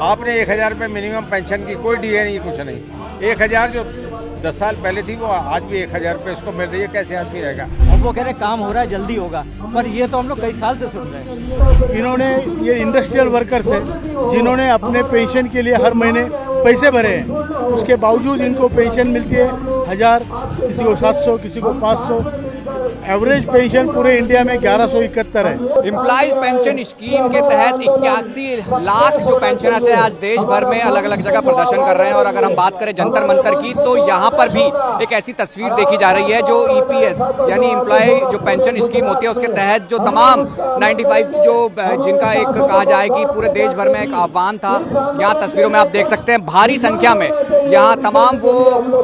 आपने 1000 रुपये minimum pension की कोई डीए नहीं, कुछ नहीं। 1000 जो 10 साल पहले थी वो आज भी 1000 रुपये इसको मिल रही है, कैसे आदमी रहेगा? अब वो कह रहे काम हो रहा है, जल्दी होगा, पर ये तो हम लोग कई साल से सुन रहे हैं। इन्होंने ये इंडस्ट्रियल वर्कर्स है जिन्होंने अपने पेंशन के लिए हर महीने पैसे भरे हैं, उसके बावजूद इनको पेंशन मिलती है 1000, किसी को 700, किसी को 500। एवरेज पेंशन पूरे इंडिया में 1171 है। एम्प्लॉय पेंशन स्कीम के तहत 81 लाख जो पेंशनर्स हैं आज देश भर में अलग अलग जगह प्रदर्शन कर रहे हैं। और अगर हम बात करें जंतर मंतर की तो यहाँ पर भी एक ऐसी तस्वीर देखी जा रही है जो ईपीएस यानी एम्प्लॉय जो पेंशन स्कीम होती है उसके तहत जो तमाम 95 जो जिनका एक कहा जाए कि पूरे देश भर में एक आह्वान था। यहाँ तस्वीरों में आप देख सकते हैं भारी संख्या में यहाँ तमाम वो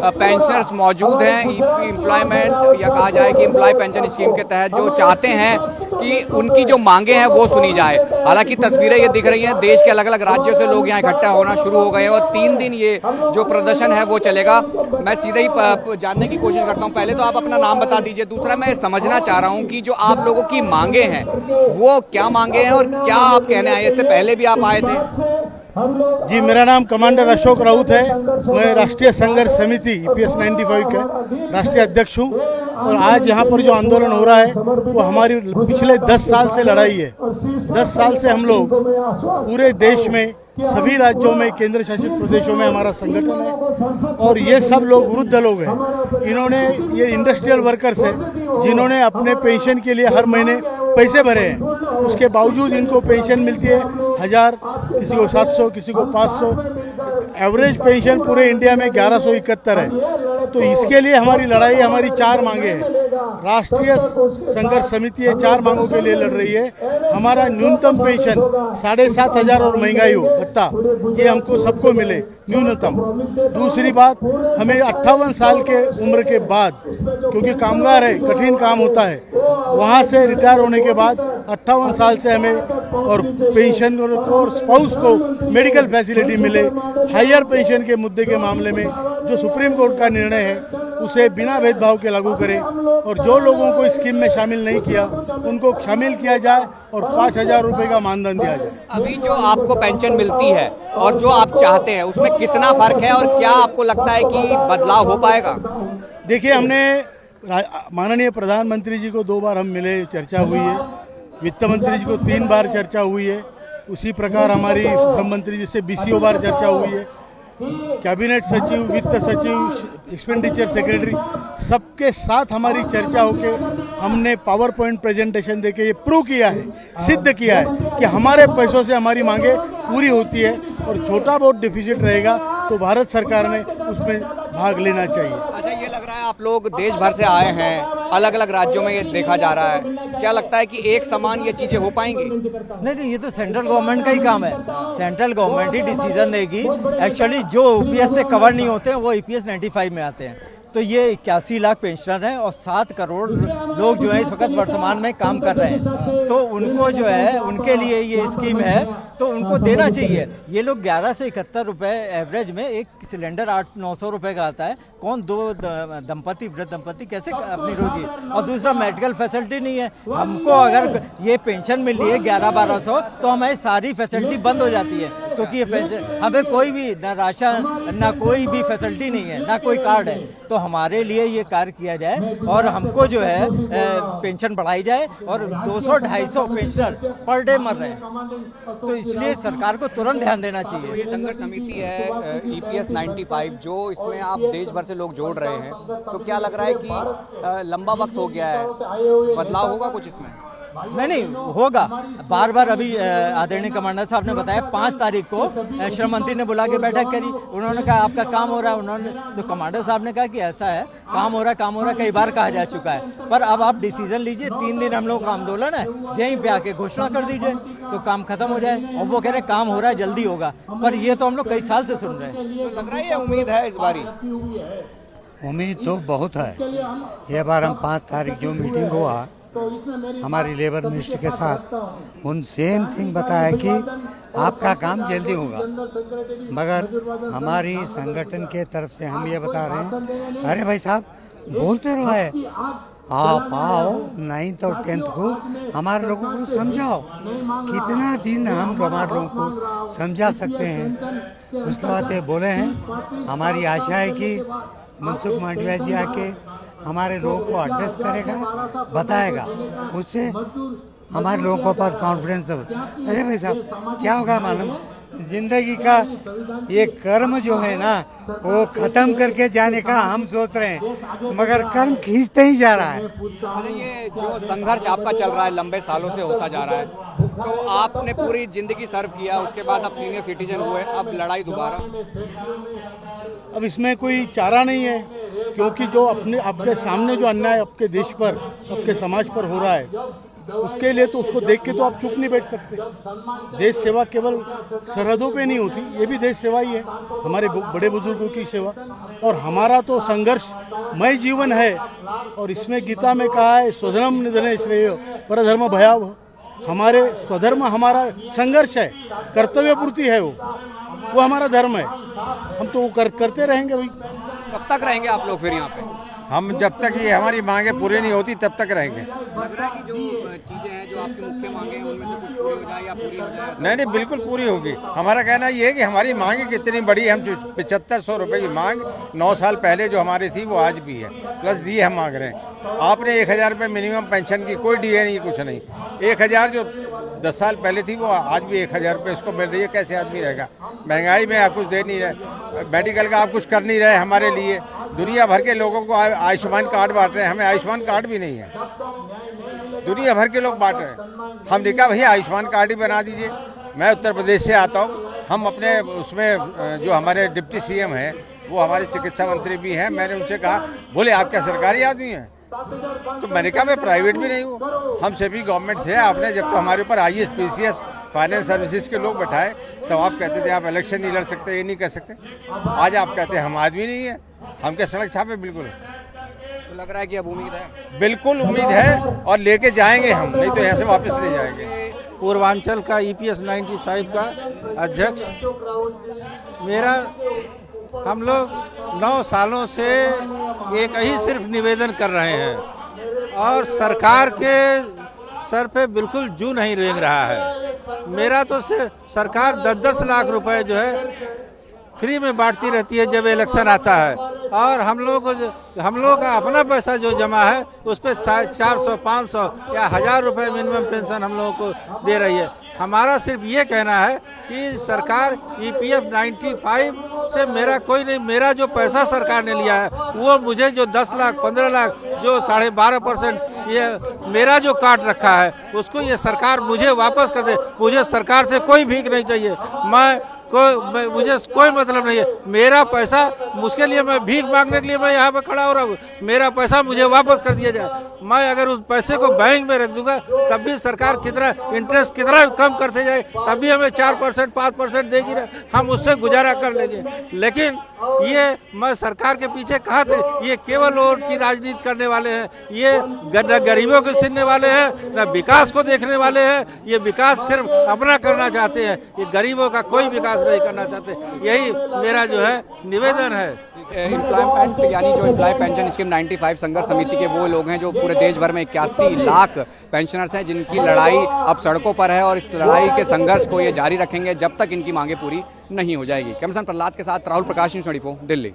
पेंशनर्स मौजूद हैं। एम्प्लॉयमेंट या कहा जाए कि एम्प्लॉय पेंशन स्कीम के तहत जो चाहते हैं कि उनकी जो मांगे हैं वो सुनी जाए। हालांकि तस्वीरें ये दिख रही हैं देश के अलग अलग राज्यों से लोग यहाँ इकट्ठा होना शुरू हो गए हैं और 3 दिन ये जो प्रदर्शन है वो चलेगा। मैं सीधे ही जानने की कोशिश करता हूँ। पहले तो आप अपना नाम बता दीजिए, दूसरा मैं समझना चाह रहा हूँ कि जो आप लोगों की मांगे हैं वो क्या मांगे हैं और क्या आप कहने आए, इससे पहले भी आप आए थे? जी, मेरा नाम कमांडर अशोक राउत है। मैं राष्ट्रीय संघर्ष समिति ईपीएस 95 का राष्ट्रीय अध्यक्ष हूँ। और आज यहाँ पर जो आंदोलन हो रहा है वो हमारी पिछले 10 साल से लड़ाई है। 10 साल से हम लोग पूरे देश में सभी राज्यों में, केंद्र शासित प्रदेशों में हमारा संगठन है और ये सब लोग वृद्ध लोग हैं। इन्होंने ये इंडस्ट्रियल वर्कर्स है जिन्होंने अपने पेंशन के लिए हर महीने पैसे भरे हैं, उसके बावजूद इनको पेंशन मिलती है 1000, किसी को 700, किसी को 500। एवरेज पेंशन पूरे इंडिया में 1171 है। तो इसके लिए हमारी लड़ाई, हमारी 4 मांगे हैं। राष्ट्रीय संघर्ष समिति ये 4 मांगों के लिए लड़ रही है। हमारा न्यूनतम पेंशन 7500 और महंगाई हो भत्ता ये हमको सबको मिले न्यूनतम। दूसरी बात, हमें 58 साल के उम्र के बाद, क्योंकि कामगार है, कठिन काम होता है, वहाँ से रिटायर होने के बाद 58 साल से हमें और पेंशन को और स्पाउस को मेडिकल फैसिलिटी मिले। हायर पेंशन के मुद्दे के मामले में जो सुप्रीम कोर्ट का निर्णय है उसे बिना भेदभाव के लागू करें और जो लोगों को इस स्कीम में शामिल नहीं किया उनको शामिल किया जाए और 5000 रुपये का मानधन दिया जाए। अभी जो आपको पेंशन मिलती है और जो आप चाहते हैं उसमें कितना फर्क है और क्या आपको लगता है कि बदलाव हो पाएगा? देखिए, हमने माननीय प्रधानमंत्री जी को 2 बार हम मिले, चर्चा हुई है। वित्त मंत्री जी को 3 बार चर्चा हुई है। उसी प्रकार हमारी श्रम मंत्री जी से 20 बार चर्चा हुई है। कैबिनेट सचिव, वित्त सचिव, एक्सपेंडिचर सेक्रेटरी, सबके साथ हमारी चर्चा होके हमने पावर पॉइंट प्रेजेंटेशन देके ये प्रूव किया है, सिद्ध किया है कि हमारे पैसों से हमारी मांगे पूरी होती है और छोटा बहुत डिफिसिट रहेगा तो भारत सरकार ने उसमें भाग लेना चाहिए। अच्छा, ये लग रहा है आप लोग देश भर से आए हैं, अलग अलग राज्यों में ये देखा जा रहा है, क्या लगता है कि एक समान ये चीजें हो पाएंगी? नहीं, ये तो सेंट्रल गवर्नमेंट का ही काम है। सेंट्रल गवर्नमेंट ही डिसीजन देगी। एक्चुअली जो ईपीएस से कवर नहीं होते हैं वो ईपीएस 95 में आते हैं। तो ये 81 लाख पेंशनर हैं और 7 करोड़ लोग जो है इस वक्त वर्तमान में काम कर रहे हैं। तो उनको जो है उनके लिए ये स्कीम है तो उनको देना चाहिए। ये लोग 1171 रुपये एवरेज में एक सिलेंडर 800-900 रुपये का आता है। कौन दो दंपति, वृद्ध दंपति कैसे अपनी रोजी? और दूसरा मेडिकल फैसिलिटी नहीं है। हमको अगर ये पेंशन मिल रही है 1100-1200 तो हमारी सारी फैसिलिटी बंद हो जाती है, क्योंकि ये पेंशन हमें कोई भी न राशन ना कोई भी फैसिलिटी नहीं है, ना कोई कार्ड है। तो हमारे लिए ये कार्य किया जाए और हमको जो है पेंशन बढ़ाई जाए। और 200-250 पेंशनर पर डे मर रहे हैं, तो इसलिए सरकार को तुरंत ध्यान देना चाहिए। ये संघर्ष समिति है ईपीएस 95 जो इसमें आप देश भर से लोग जोड़ रहे हैं, तो क्या लग रहा है कि लंबा वक्त हो गया है, बदलाव होगा कुछ इसमें? नहीं होगा। बार बार अभी आदरणीय कमांडर साहब ने बताया 5 तारीख को श्रम मंत्री ने बुला के बैठक करी। उन्होंने कहा आपका काम हो रहा है। उन्होंने तो कमांडर साहब ने कहा कि ऐसा है, काम हो रहा है, कई बार कहा जा चुका है। पर अब आप डिसीजन लीजिए। 3 दिन हम लोग का आंदोलन है, यहीं पे आके घोषणा कर दीजिए तो काम खत्म हो जाए। और वो कह रहे काम हो रहा है, जल्दी होगा, पर ये तो हम लोग कई साल से सुन रहे हैं। तो लग रहा है ये उम्मीद है इस बारी? उम्मीद तो बहुत है। ये बार हम 5 तारीख जो मीटिंग हुआ हमारी लेबर मिनिस्टर के साथ, उन सेम थिंग बताया कि आपका काम जल्दी होगा। मगर हमारी संगठन के तरफ से हम ये बता रहे हैं, अरे भाई साहब बोलते रहो है, आप आओ 9th और 10th को हमारे लोगों को समझाओ। कितना दिन हम हमारे लोगों को समझा सकते हैं। उसके बाद ये बोले हैं, हमारी आशा है कि मनसुख मांडविया जी आके हमारे लोगों को एड्रेस करेगा, बताएगा, उससे हमारे लोगों के पास कॉन्फिडेंस है। अरे भाई साहब, क्या होगा मालूम, जिंदगी का ये कर्म जो है ना, वो खत्म करके जाने का हम सोच रहे हैं, मगर कर्म खींचते ही जा रहा है। अच्छा, ये जो संघर्ष आपका चल रहा है, लंबे सालों से होता जा रहा है, तो आपने पूरी जिंदगी सर्व किया, उसके बाद आप सीनियर सिटीजन हुए, अब लड़ाई दोबारा? अब इसमें कोई चारा नहीं है, क्योंकि जो अपने आपके सामने जो अन्याय आपके देश पर, आपके समाज पर हो रहा है, उसके लिए तो उसको देख के तो आप चुप नहीं बैठ सकते। देश सेवा केवल सरहदों पे नहीं होती, ये भी देश सेवा ही है, हमारे बड़े बुजुर्गों की सेवा। और हमारा तो संघर्षमय जीवन है, और इसमें गीता में कहा है, स्वधर्म निधने श्रेय परधर्म भयावह। हमारे स्वधर्म हमारा संघर्ष है, कर्तव्य पूर्ति है, वो हमारा धर्म है। हम तो वो करते रहेंगे भाई। कब तक रहेंगे आप लोग फिर यहाँ पे? हम जब तक ये हमारी मांगे पूरी नहीं होती तब तक रहेंगे। लग रहा है कि जो चीजें हैं, जो आपकी मुख्य मांगे हैं, उनमें से कुछ पूरी हो जाए या पूरी हो जाए? नहीं, बिल्कुल पूरी होगी। हमारा कहना ये है कि हमारी मांगे कितनी बड़ी है, हम 7500 रुपये की मांग 9 साल पहले जो हमारी थी वो आज भी है, प्लस डीए हम मांग रहे हैं। आपने 1000 रुपये मिनिमम पेंशन की, कोई डीए नहीं, कुछ नहीं। 1000 जो 10 साल पहले थी वो आज भी 1000 रुपये इसको मिल रही है। कैसे आदमी रहेगा? महंगाई में आप कुछ दे नहीं रहे, मेडिकल का आप कुछ कर नहीं रहे हमारे लिए। दुनिया भर के लोगों को आयुष्मान कार्ड बांट रहे हैं, हमें आयुष्मान कार्ड भी नहीं है। दुनिया भर के लोग बांट रहे हैं, हमने कहा भैया आयुष्मान कार्ड ही बना दीजिए। मैं उत्तर प्रदेश से आता हूँ, हम अपने उसमें जो हमारे डिप्टी सीएम हैं, वो हमारे चिकित्सा मंत्री भी हैं, मैंने उनसे कहा, बोले आप क्या सरकारी आदमी हैं? तो मैंने कहा मैं प्राइवेट भी नहीं हूँ, हम सभी गवर्नमेंट थे। आपने जब तो हमारे ऊपर IAS PCS फाइनेंस सर्विसेज के लोग बैठाए, तब आप कहते थे आप इलेक्शन नहीं लड़ सकते, ये नहीं कर सकते। आज आप कहते हैं हम आदमी नहीं है, हम क्या सड़क छापे? बिल्कुल। तो लग रहा है कि अब उम्मीद है? बिल्कुल उम्मीद है, और लेके जाएंगे हम, नहीं तो यहाँ से वापस नहीं जाएंगे। पूर्वांचल का EPS 95 का अध्यक्ष मेरा, हम लोग 9 सालों से एक ही सिर्फ निवेदन कर रहे हैं, और सरकार के सर पे बिल्कुल जू नहीं रेंग रहा है। मेरा तो सिर्फ सरकार 10-10 लाख रुपए जो है फ्री में बांटती रहती है जब इलेक्शन आता है, और हम लोग का अपना पैसा जो जमा है उस पर 400, 500 या 1000 रुपये मिनिमम पेंशन हम लोगों को दे रही है। हमारा सिर्फ ये कहना है कि सरकार EPF 95 से मेरा कोई नहीं, मेरा जो पैसा सरकार ने लिया है वो मुझे जो 10 लाख 15 लाख जो 12.5% ये मेरा जो काट रखा है उसको ये सरकार मुझे वापस कर दे। मुझे सरकार से कोई भीख नहीं चाहिए, मुझे कोई मतलब नहीं है। मेरा पैसा, उसके लिए मैं भीख मांगने के लिए मैं यहाँ पे खड़ा हो रहा हूँ। मेरा पैसा मुझे वापस कर दिया जाए। मैं अगर उस पैसे को बैंक में रख दूंगा तब भी सरकार कितना इंटरेस्ट कितना कम करते जाए, तब भी हमें 4% 5% देगी ना, हम उससे गुजारा कर लेंगे। लेकिन ये मैं सरकार के पीछे कहा थे, ये केवल वोट की राजनीति करने वाले हैं, ये न गरीबों को सुनने वाले हैं, न विकास को देखने वाले हैं। ये विकास सिर्फ अपना करना चाहते हैं, ये गरीबों का कोई विकास नहीं करना चाहते। यही मेरा जो है निवेदन है। एम्प्लॉयमेंट यानी जो एम्प्लॉय पेंशन स्कीम 95 संघर्ष समिति के वो लोग हैं जो पूरे देश भर में 81 लाख पेंशनर्स हैं, जिनकी लड़ाई अब सड़कों पर है, और इस लड़ाई के संघर्ष को ये जारी रखेंगे जब तक इनकी मांगे पूरी नहीं हो जाएगी। कैमरामैन प्रहलाद के साथ राहुल प्रकाश, न्यूज़ 24 दिल्ली।